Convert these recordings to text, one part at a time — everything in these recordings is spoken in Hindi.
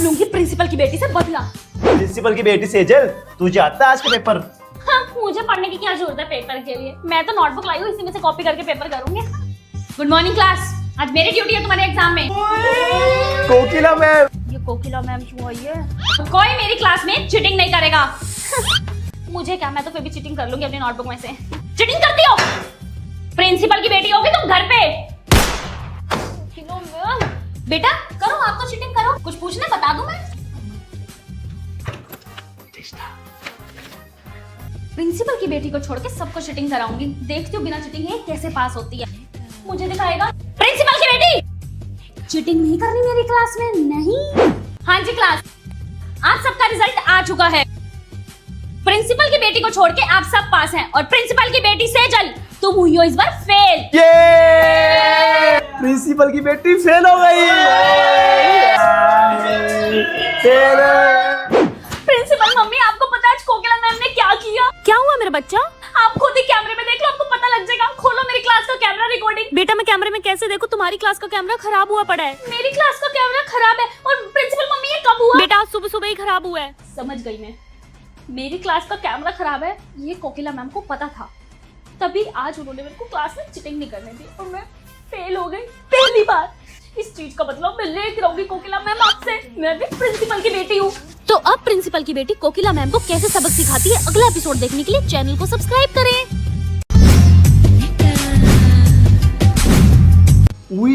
लूंगी प्रिंसिपल की बेटी से बदला। प्रिंसिपल की बेटी सेजल, तुझे आता है आज का पेपर? हाँ, मुझे पढ़ने की क्या जरूरत है पेपर के लिए, मैं तो नोटबुक लाई हूँ, इसी में से कॉपी करके पेपर करूंगी। गुड मॉर्निंग क्लास, आज मेरी ड्यूटी है तुम्हारे एग्जाम में। कोकिला मैम। ये कोकिला मैम क्यों आई है? कोई मेरी क्लास में चीटिंग नहीं करेगा। मुझे क्या, मैं तो फिर भी चीटिंग कर लूंगी अपनी नोटबुक में से। चीटिंग करती हो? प्रिंसिपल की बेटी होगी तुम घर पे। बेटा करो, आप तो चीटिंग करो, कुछ पूछना बता दूं मैं। प्रिंसिपल की बेटी को छोड़ के सबको चीटिंग कराऊंगी, देखती हूँ बिना चीटिंग है कैसे पास होती है। मुझे दिखाएगा। प्रिंसिपल की बेटी, चीटिंग नहीं करनी मेरी क्लास में, नहीं। हाँ जी क्लास, आप सबका रिजल्ट आ चुका है। प्रिंसिपल की बेटी को छोड़ के आप सब पास हैं और प्रिंसिपल की बेटी सेजल, तुम हुई हो इस बार फेल। ये प्रिंसिपल की बेटी फेल हो गई। प्रिंसिपल मम्मी, आपको पता है आज कोकिला मैम ने क्या किया? क्या हुआ मेरा बच्चा? आप खुद ही कैमरे में देख लो, आपको पता लग जाएगा। खोलो मेरी क्लास का कैमरा रिकॉर्डिंग। बेटा मैं कैमरे में कैसे देखूं? तुम्हारी क्लास का कैमरा खराब हुआ पड़ा है। मेरी क्लास का कैमरा खराब है और प्रिंसिपल मम्मी ये कब हुआ? बेटा आज सुबह सुबह ही खराब हुआ है। समझ गई मैं, मेरी क्लास का कैमरा खराब है, ये कोकिला मैम को पता था, तभी आज उन्होंने मेरे को क्लास में चीटिंग नहीं करने दी और मैं फेल हो गई पहली बार। इस चीज का बदला मैं लेकर रहूंगी कोकिला मैम आपसे। मैं भी प्रिंसिपल की बेटी हूँ। तो अब प्रिंसिपल की बेटी कोकिला मैम को कैसे सबक सिखाती है, अगला एपिसोड देखने के लिए चैनल को सब्सक्राइब करें।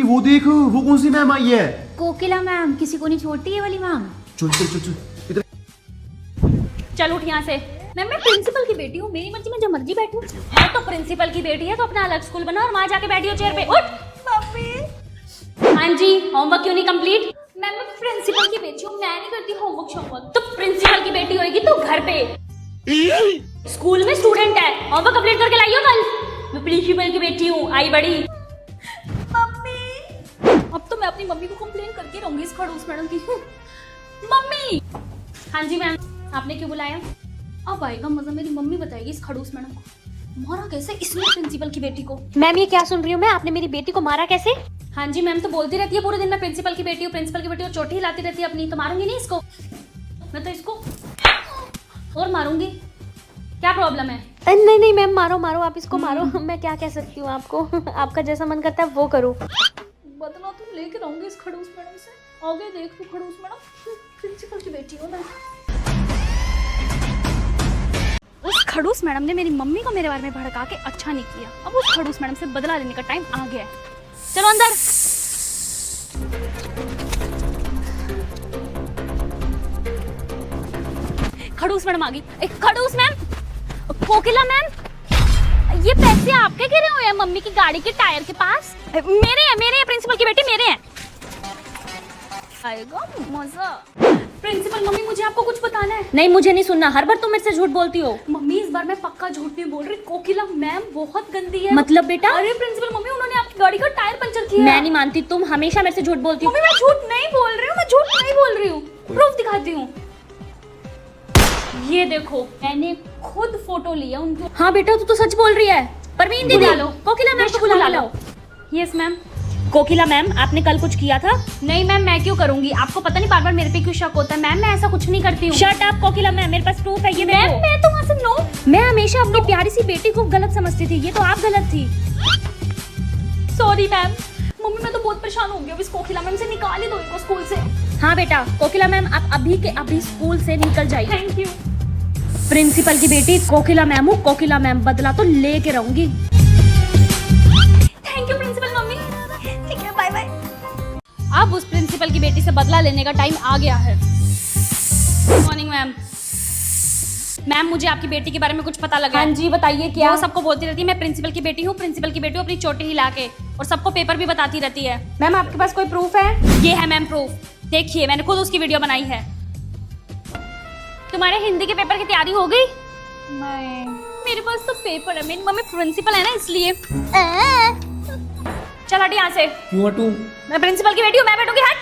वो देखो, वो कौन सी मैम आई है? कोकिला मैम, किसी को नहीं छोड़ती है वाली मैम। चल चल चल चल इधर। चल उठ यहाँ से। मैम मैं प्रिंसिपल की बेटी हूँ, मेरी मर्जी में जो मर्जी बैठूं। है तो प्रिंसिपल की बेटी है तो अपना अलग स्कूल बना और वहाँ जाके बैठी हो चेयर पे। उठ मम्मी। हाँ जी, होमवर्क क्यों नहीं कंप्लीट? मैम मैं प्रिंसिपल की बेटी हूँ, मैं नहीं करती होमवर्क। तो प्रिंसिपल की बेटी होगी तो घर पे, स्कूल में स्टूडेंट है, होमवर्क कंप्लीट करके लाइयो कल। मैं प्रिंसिपल की बेटी हूँ, आई बड़ी। मम्मी, अब तो मैं अपनी मम्मी को कंप्लेन करके रहूंगी इस खड़ूस मैडम की। मम्मी। हाँ जी मैम, आपने क्यों बुलाया? अब आएगा मजा, मेरी मम्मी बताएगी इस खड़ूस मैडम को मारा कैसे इसने प्रिंसिपल की बेटी को। मैम ये क्या सुन रही हूँ मैं, आपने मेरी बेटी को मारा कैसे? हाँ जी मैम, तो बोलती रहती है पूरे दिन मैं प्रिंसिपल की बेटी हूँ, प्रिंसिपल की बेटी हूँ, चोटी हिलाती रहती है अपनी। तो मारूंगी नहीं इसको, मैं तो इसको और मारूंगी। क्या प्रॉब्लम है? नहीं नहीं मैम, मारो मारो, आप इसको मारो। मैं क्या कह सकती हूँ आपको, आपका जैसा मन करता है वो करो। बदला तुम लेके रहूंगी इस खड़ूस मैडम से। आगे देख तू खड़ूस मैडम, प्रिंसिपल की बेटी हूँ मैं। उस खड़ूस मैडम ने मेरी मम्मी को मेरे बारे में भड़का के अच्छा नहीं किया, अब उस खड़ूस मैडम से बदला लेने का टाइम आ गया है। चलो अंदर। खड़ूस मैडम आ गई। खड़ूस मैम, कोकिला मैम, ये पैसे आपके गिरे हुए हैं मम्मी की गाड़ी के टायर के पास। मेरे हैं प्रिंसिपल की बेटी, मेरे हैं। आएगा मजा। प्रिंसिपल मम्मी, मुझे आपको कुछ बताना है। नहीं मुझे नहीं सुनना, हर बार तुम मेरे से झूठ बोलती हो। मम्मी इस बार मैं पक्का झूठ नहीं बोल रही, कोकिला मैम बहुत गंदी है। मतलब बेटा? अरे प्रिंसिपल मम्मी, उन्होंने आपकी गाड़ी का टायर पंचर किया। मैं नहीं मानती, तुम हमेशा मेरे से झूठ बोलती हो। मम्मी मैं झूठ नहीं बोल रही हूँ, मैं झूठ नहीं बोल रही हूँ, प्रूफ दिखाती हूँ। ये देखो, मैंने खुद फोटो लिया उनको। हाँ बेटा, तू तो सच बोल रही है। परवीन दीदी, कोकिला मैम को बुला लो। Yes ma'am. कोकिला मैम, आपने कल कुछ किया था? नहीं मैम, मैं क्यों करूंगी? आपको पता नहीं बार बार मेरे पे क्यों शक होता है। मैम मैं ऐसा कुछ नहीं करती हूँ। शट अप कोकिला मैम, मेरे पास प्रूफ है, ये मैम देखो। मैं तो वहाँ से नो। मैं हमेशा अपनी प्यारी सी बेटी को गलत समझती थी, ये तो आप गलत थी। Sorry ma'am. मम्मी मैं तो बहुत परेशान हो गई, अब इस कोकिला मैम से निकाल ही दो इनको स्कूल से। हाँ बेटा, कोकिला मैम आप अभी के अभी स्कूल से निकल जाइए। Thank you. प्रिंसिपल की बेटी कोकिला मैम हूँ, कोकिला मैम बदला तो लेके रहूंगी। Thank you principal mummy. ठीक है, बाय बाय। अब उस प्रिंसिपल की बेटी से बदला लेने का टाइम आ गया है। Good morning ma'am. मैम मुझे आपकी बेटी के बारे में कुछ पता लगा। हाँ जी बताइए क्या? वो सबको बोलती रहती है मैं प्रिंसिपल की बेटी हूँ, प्रिंसिपल की बेटी हूँ, अपनी चोटी हिला के, और सबको पेपर भी बताती रहती है। मैम आपके पास कोई प्रूफ है? ये है मैम प्रूफ, देखिए मैंने खुद उसकी वीडियो बनाई है। तुम्हारे हिंदी के पेपर की तैयारी हो गई? नहीं, मेरे पास तो पेपर है, मेरी मम्मी प्रिंसिपल है ना इसलिए। चल हट यहाँ से। क्यों हटूं? मैं प्रिंसिपल की बेटी हूँ, मैं बैठूंगी। हट।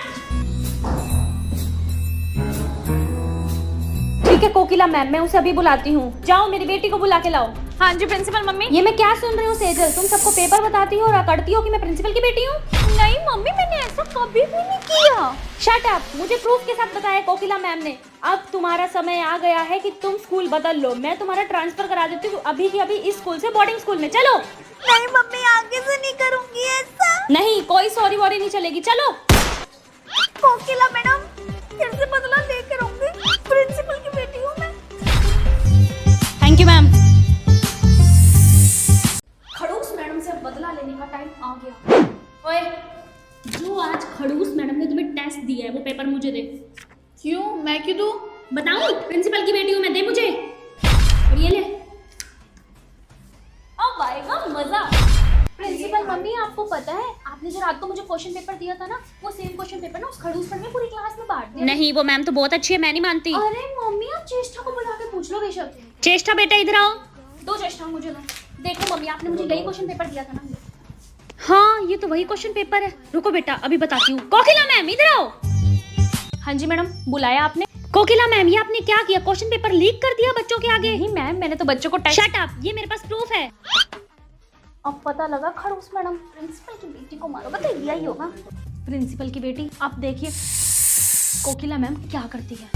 ठीक है कोकिला मैम, मैं उसे अभी बुलाती हूँ। जाओ मेरी बेटी को बुला के लाओ। हाँ जी प्रिंसिपल मम्मी। ये मैं क्या सुन रही हूँ सेजल, तुम सबको पेपर बताती हो और अकड़ती हो कि मैं प्रिंसिपल की बेटी हूँ। नहीं मम्मी मैंने ऐसा कभी भी नहीं किया। शट अप, मुझे प्रूफ के साथ बताया कोकिला मैम ने। अब तुम्हारा समय आ गया है कि तुम स्कूल बदल लो। मैं तुम्हारा ट्रांसफर करा देती हूँ अभी की अभी इस स्कूल से बोर्डिंग स्कूल में। चलो। नहीं मम्मी, आगे से नहीं करूंगी ऐसा। नहीं, कोई सॉरी वॉरी नहीं चलेगी। चलो। कोकिला मैडम, फिर से बदला लेके रहूंगी। प्रिंसिपल की बेटी हूँ मैं। Thank you ma'am. खड़ूस मैडम से बदला लेने का टाइम आ गया। ओए, जो आज खड़ूस मैडम ने तुम्हें टेस्ट दिया है वो पेपर मुझे दे। क्यों? मैं क्यों दूं? बताऊं? प्रिंसिपल की बेटी हूँ मैं, दे मुझे। और ये ले। अब आएगा मजा। प्रिंसिपल मम्मी, आपको पता है आपने जो रात को मुझे क्वेश्चन पेपर दिया था ना, वो सेम क्वेश्चन पेपर ना उस खड़ूस पर ने पूरी क्लास में बांट दिया। नहीं, वो मैम तो बहुत अच्छी है, मैं नहीं मानती। अरे मम्मी, आप चेष्टा को बुला के पूछ लो बेशक। चेष्टा बेटा इधर आओ। दो चेष्टा मुझे दो। देखो मम्मी, आपने मुझे यही क्वेश्चन पेपर दिया था ना। हाँ, ये तो वही क्वेश्चन पेपर है। रुको बेटा, अभी बताती हूँ। कोकिला मैम इधर आओ। हाँ जी मैडम, बुलाया आपने? कोकिला मैम, ये आपने क्या किया? क्वेश्चन पेपर लीक कर दिया बच्चों के आगे। नहीं मैम, मैंने तो बच्चों को टेस्ट। शट अप, ये मेरे पास प्रूफ है। अब पता लगा खड़ूस मैडम प्रिंसिपल की बेटी को मारोगा तो यही होगा। प्रिंसिपल की बेटी, आप देखिए कोकिला मैम क्या करती है।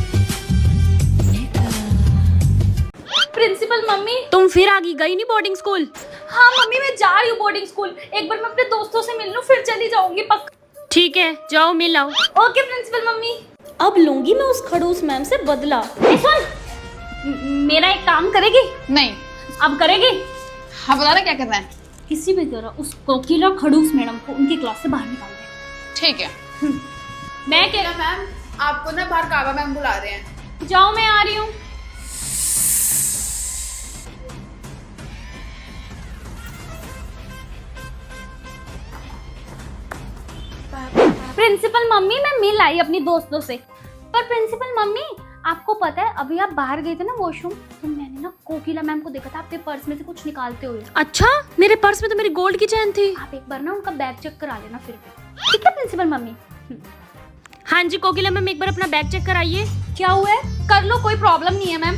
Principal mummy. तुम फिर आगे गई नहीं बोर्डिंग स्कूल? हाँ मम्मी, मैं जा रही हूँ बोर्डिंग स्कूल। एक बार मैं अपने दोस्तों से मिल लूँ फिर चली जाऊंगी पक्का। ठीक है, जाओ मिल आओ। Okay principal mummy. अब लूंगी मैं उस खड़ूस मैम से बदला। सुन, मेरा एक काम करेगी? नहीं। अब करेगी? हाँ, बता रहे क्या करना है? किसी भी तरह उस कोकिला खड़ूस मैडम को उनकी क्लास से बाहर निकाल दे। ठीक है। मैं कह मैम, आपको ना बाहर काबा मैम बुला रहे हैं। जाओ, मैं आ रही हूँ। प्रिंसिपल मम्मी, मैं मिल आई अपनी दोस्तों से। पर प्रिंसिपल मम्मी, आपको पता है अभी आप बाहर गए थे ना वॉशरूम, तो मैंने ना कोकिला मैम को देखा था आपके पर्स में से कुछ निकालते हुए। अच्छा, मेरे पर्स में तो मेरी गोल्ड की चेन थी। आप एक बार ना उनका बैग चेक करा लेना फिर भी। ठीक है प्रिंसिपल मम्मी? हाँ जी कोकिला मैम, एक बार अपना बैग चेक कराइए। क्या हुआ है? कर लो, कोई प्रॉब्लम नहीं है मैम।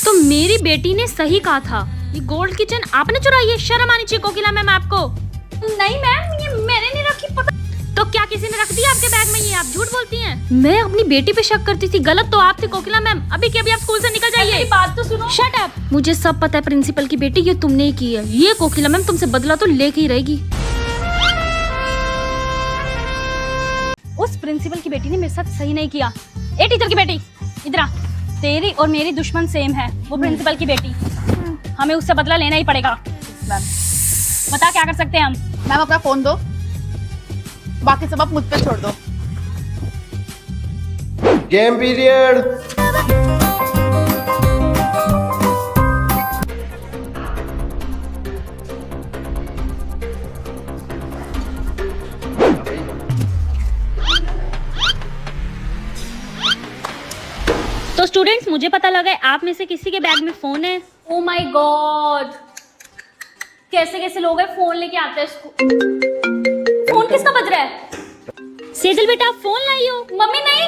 तो मेरी बेटी ने सही कहा था, ये गोल्ड की चेन आपने चुराई है। शर्म आनी चाहिए कोकिला मैम आपको। नहीं मैम, ये मैंने नहीं रखी। पता तो क्या किसी ने रख दिया आपके बैग में? ये आप झूठ बोलती हैं। मैं अपनी बेटी पे शक करती थी, गलत तो आप थे कोकिला मैम। अभी के अभी आप स्कूल से निकल जाइए। मेरी बात तो सुनो। Shut up. मुझे सब पता है प्रिंसिपल की बेटी, ये तुमने ही की है। ये कोकिला मैम तुमसे बदला तो लेके ही रहेगी। उस प्रिंसिपल की बेटी ने मेरे साथ सही नहीं किया। ए टीचर की बेटी, इधर आ। तेरी और मेरी दुश्मन सेम है, वो प्रिंसिपल की बेटी। हमें उससे बदला लेना ही पड़ेगा। मैम, बता क्या कर सकते हैं हम? मैम अपना फोन दो, बाकी सब आप मुझ पे छोड़ दो। Game period. तो स्टूडेंट्स, मुझे पता लगा है आप में से किसी के बैग में फोन है। ओ माय गॉड, कैसे कैसे लोग हैं फोन लेके आते हैं स्कूल। फोन किसका बज रहा है? सेजल बेटा, आप फोन लाई हो? मम्मी नहीं,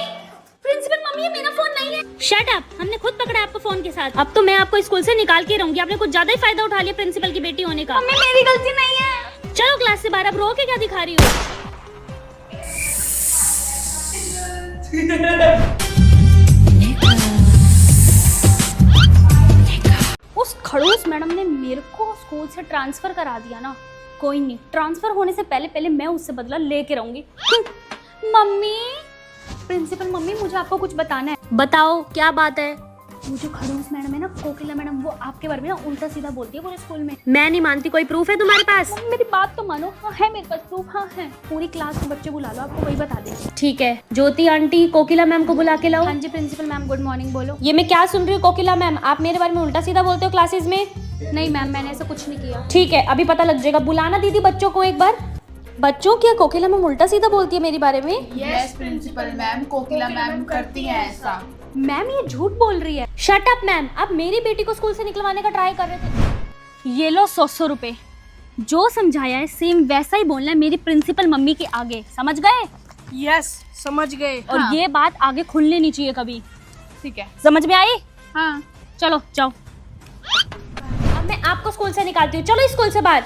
प्रिंसिपल मम्मी, ये मेरा फोन नहीं है। शट अप, हमने खुद पकड़ा आपको फोन के साथ। अब तो मैं आपको स्कूल से निकाल के रहूंगी। आपने कुछ ज्यादा ही फायदा उठा लिया प्रिंसिपल की बेटी होने का। मम्मी मेरी गलती नहीं है। चलो क्लास से बाहर। अब रो के क्या दिखा रही हो? उस खड़ूस मैडम ने मेरे को स्कूल से ट्रांसफर करा दिया ना। कोई नहीं, ट्रांसफर होने से पहले पहले मैं उससे बदला लेके रहूंगी। मम्मी, प्रिंसिपल मम्मी, मुझे आपको कुछ बताना है। बताओ क्या बात है? वो जो खड़ूस मैडम है ना, कोकिला मैडम, वो आपके बारे में ना उल्टा सीधा बोलती है पूरे स्कूल में। मैं नहीं मानती। कोई प्रूफ है तुम्हारे पास? मम्मी मेरी बात तो मानो। हाँ है मेरे पास प्रूफ। हाँ है, पूरी क्लास के बच्चे बुला लो, आपको वही बता देंगे। ठीक है, ज्योति आंटी, कोकिला मैम को बुला के लाओ। हाँ जी प्रिंसिपल मैम, गुड मॉर्निंग। बोलो। ये मैं क्या सुन रही हूँ कोकिला मैम? आप मेरे बारे में उल्टा सीधा बोलते हो क्लासेस में। नहीं मैम, मैंने ऐसा कुछ नहीं किया। ठीक है, अभी पता लग जाएगा। बुलाना दीदी बच्चों को एक बार। बच्चों, क्या कोकिला मैम उल्टा सीधा बोलती है मेरे बारे में? Yes principal ma'am, Kokila ma'am करती हैं ऐसा। मैम ये झूठ बोल रही है। शट अप मैम, आप मेरी बेटी को स्कूल से निकलवाने का ट्राई कर रहे थे। ये लो 100 रुपए। जो समझाया है सेम वैसा ही बोलना है मेरी प्रिंसिपल मम्मी के आगे, समझ गए? यस, समझ गए। और हाँ। ये बात आगे खुलनी नहीं चाहिए कभी। ठीक है। समझ में आई? हाँ। चलो जाओ। अब मैं आपको स्कूल से निकालती हूँ। चलो स्कूल से बाहर।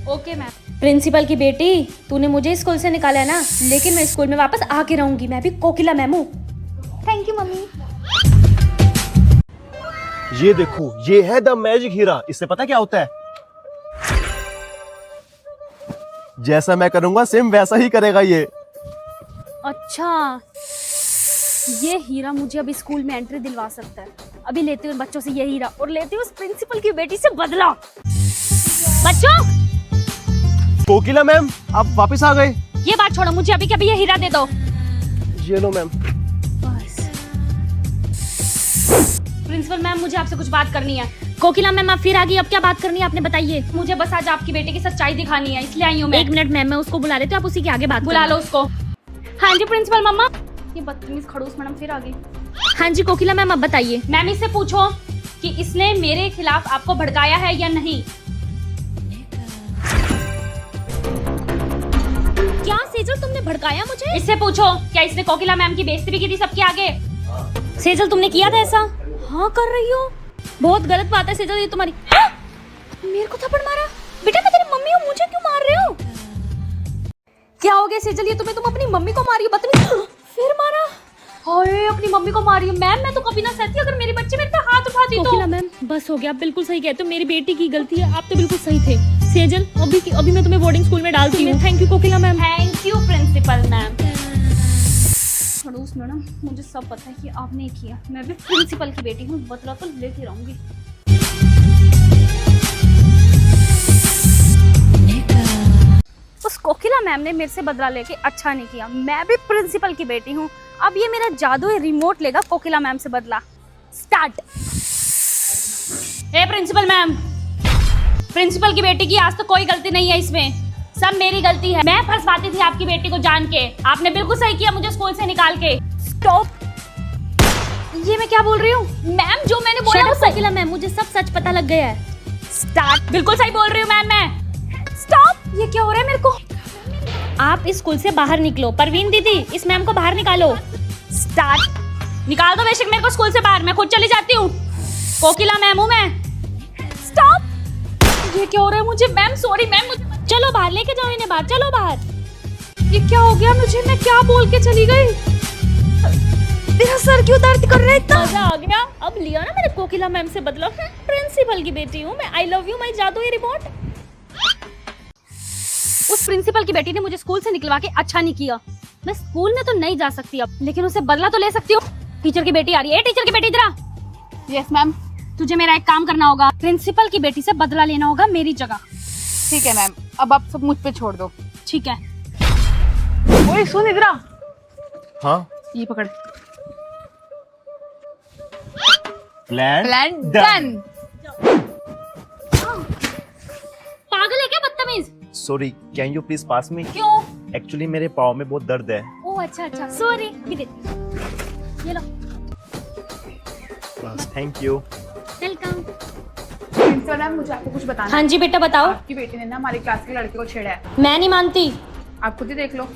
Okay ma'am. प्रिंसिपल की बेटी, तूने मुझे स्कूल से निकाला है ना, लेकिन मैं स्कूल में वापस आके रहूंगी। मैं भी कोकिला मैम हूँ। Thank you mummy. ये देखो, ये है द मैजिक हीरा। इससे पता क्या होता है? जैसा मैं करूंगा सेम वैसा ही करेगा ये। अच्छा, ये हीरा मुझे अभी स्कूल में एंट्री दिलवा सकता है। अभी लेती हूँ बच्चों से ये हीरा और लेती हूँ उस प्रिंसिपल की बेटी से बदला। बच्चों, कोकिला मैम, आप वापस आ गए। ये बात छोड़ो, मुझे अभी के अभी ये हीरा दे दो। ये लो मैम। बस। प्रिंसिपल मैम, मुझे आपसे कुछ बात करनी है। कोकिला मैम, आप फिर आ गई। अब क्या बात करनी है आपने, बताइए। मुझे बस आज आपकी बेटी की सच्चाई दिखानी है, इसलिए आई हूँ मैं। 1 मिनट मैम, मैं उसको बुला लेती हूँ, आप उसी के आगे बात बुला करना। लो उसको। हाँ जी प्रिंसिपल मम्मा। ये बदतमीज खड़ूस मैडम फिर आ गई। हाँ जी कोकिला मैम, आप बताइए। मैम, इससे पूछो कि इसने मेरे खिलाफ आपको भड़काया है या नहीं। क्या सेजल, तुमने भड़काया मुझे? इससे पूछो, क्या इसने कोकिला मैम की बेइज्जती भी की थी सबके आगे। सेजल, तुमने किया था ऐसा? हाँ कर रही हो, बहुत गलत बात है सेजल ये तुम्हारी। हाँ! मेरे को थप्पड़ मारा। बेटा मैं तेरी मम्मी हूँ, मुझे क्यों मार रहे हो? क्या हो गया सेजल, ये तुम अपनी मम्मी को मारी हो? बदतमीज। फिर मारा? हाय, अपनी मम्मी को मारी है। मैम, मैं तो कभी ना सहती अगर मेरी बच्ची मेरे पे हाथ उठाती तो। कोकिला मैम, बस हो गया, आप बिल्कुल सही कहते हो, मेरी बेटी की गलती है, आप तो बिल्कुल सही थे। सेजल, अभी मैं तुम्हें बोर्डिंग स्कूल में डालती हूँ। Thank you Kokila ma'am. Thank you principal ma'am. खड़ूस मैडम, मुझे सब पता है कि आपने किया। मैं भी प्रिंसिपल की बेटी हूँ, बदला तो लेके रहूंगी। उस कोकिला मैम ने मेरे से बदला लेके अच्छा नहीं किया। मैं भी प्रिंसिपल की बेटी हूँ। अब ये मेरा जादुई रिमोट लेगा कोकिला मैम से बदला। स्टार्ट। ए प्रिंसिपल मैम, प्रिंसिपल की बेटी की आज तो कोई गलती नहीं है इसमें, सब मेरी गलती है। मैं फंसवाती थी आपकी बेटी को जान के। आपने बिल्कुल सही किया मुझे स्कूल से निकाल के। स्टॉप। ये मैं क्या बोल रही हूँ मैम? जो मैंने बोला वो सही। कोकिला मैम, मुझे सब सच पता लग गया है। स्टार्ट। बिल्कुल सही बोल रही हूँ मैम मैं। स्टॉप। ये क्या हो रहा है मेरे को? आप इस स्कूल से बाहर निकलो। परवीन दीदी, इस मैम को बाहर निकालो। स्टार्ट। निकाल दो बेशक मेरे को स्कूल से बाहर, मैं खुद चली जाती हूँ। कोकिला मैम हूँ मैं। स्टॉप। ये क्या हो रहा है मुझे? मैम सॉरी मैम, मुझे चलो बाहर, लेके जाओ इन्हें बाहर, चलो बाहर। ये क्या हो गया मुझे? मैं क्या बोल के चली गई? मेरा सर क्यों दर्द कर रहा है इतना? मजा आ गया। अब लिया ना मैंने कोकिला मैम से बदला। प्रिंसिपल की बेटी हूँ मैं। आई लव यू माय जादुई रिमोट। उस प्रिंसिपल की बेटी ने मुझे स्कूल से निकलवा के अच्छा नहीं किया। मैं स्कूल में तो नहीं जा सकती अब, लेकिन उसे बदला तो ले सकती हूँ। टीचर की बेटी आ रही है। टीचर की बेटी इधर आ। Yes ma'am. तुझे मेरा एक काम करना होगा, प्रिंसिपल की बेटी से बदला लेना होगा मेरी जगह। ठीक है मैम, अब आप सब मुझ पे छोड़ दो। ठीक है। ओए सुन इधर आ। हाँ, ये पकड़। Plan plan done. पागल है क्या बदतमीज? Sorry, can you please pass me? क्यों? एक्चुअली मेरे पाँव में बहुत दर्द है। ओ अच्छा अच्छा, सॉरी। ये लो। बस, thank you. Welcome. Principal ma'am, मुझे आपको कुछ बताना हाँ जी बेटा बताओ। आपकी बेटी ने ना हमारी क्लास के लड़के को छेड़ा है। मैं नहीं मानती। आप खुद ही देख लो।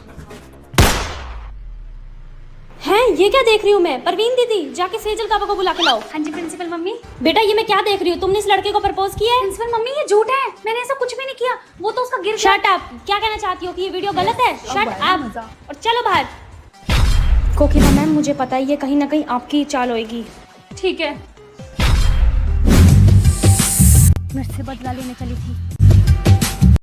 हैं, ये क्या देख रही हूँ मैं? परवीन दीदी, जाके सेजल काबा को बुला के लाओ। हाँ जी प्रिंसिपल मम्मी। बेटा ये मैं क्या देख रही हूँ? तुमने इस लड़के को प्रपोज किया है? प्रिंसिपल मम्मी, ये झूठ है, मैंने ऐसा कुछ भी नहीं किया। वो तो उसका गिर शट अप। क्या कहना चाहती हो कि ये वीडियो गलत है? शट अप मजा। और चलो बाहर। कोकिला मैम, मुझे पता है ये कहीं ना कहीं आपकी चाल होगी। ठीक है। मेरे से बदला लेने चली थी।